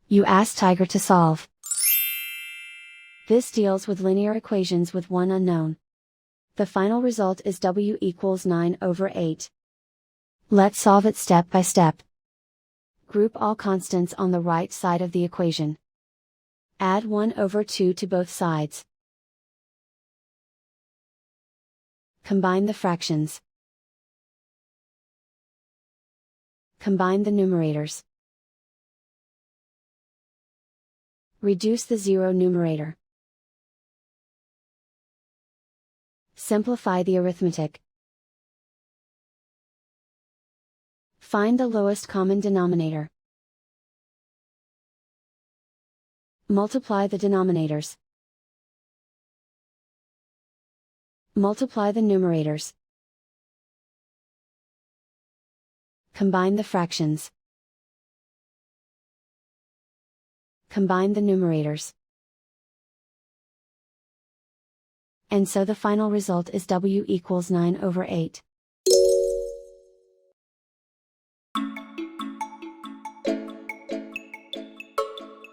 You ask Tiger to solve. This deals with linear equations with one unknown. The final result is w equals 9/8. Let's solve it step by step. Group all constants on the right side of the equation. Add 1/2 to both sides. Combine the fractions. Combine the numerators. Reduce the zero numerator. Simplify the arithmetic. Find the lowest common denominator. Multiply the denominators. Multiply the numerators. Combine the fractions. Combine the numerators. And so the final result is w equals 9/8.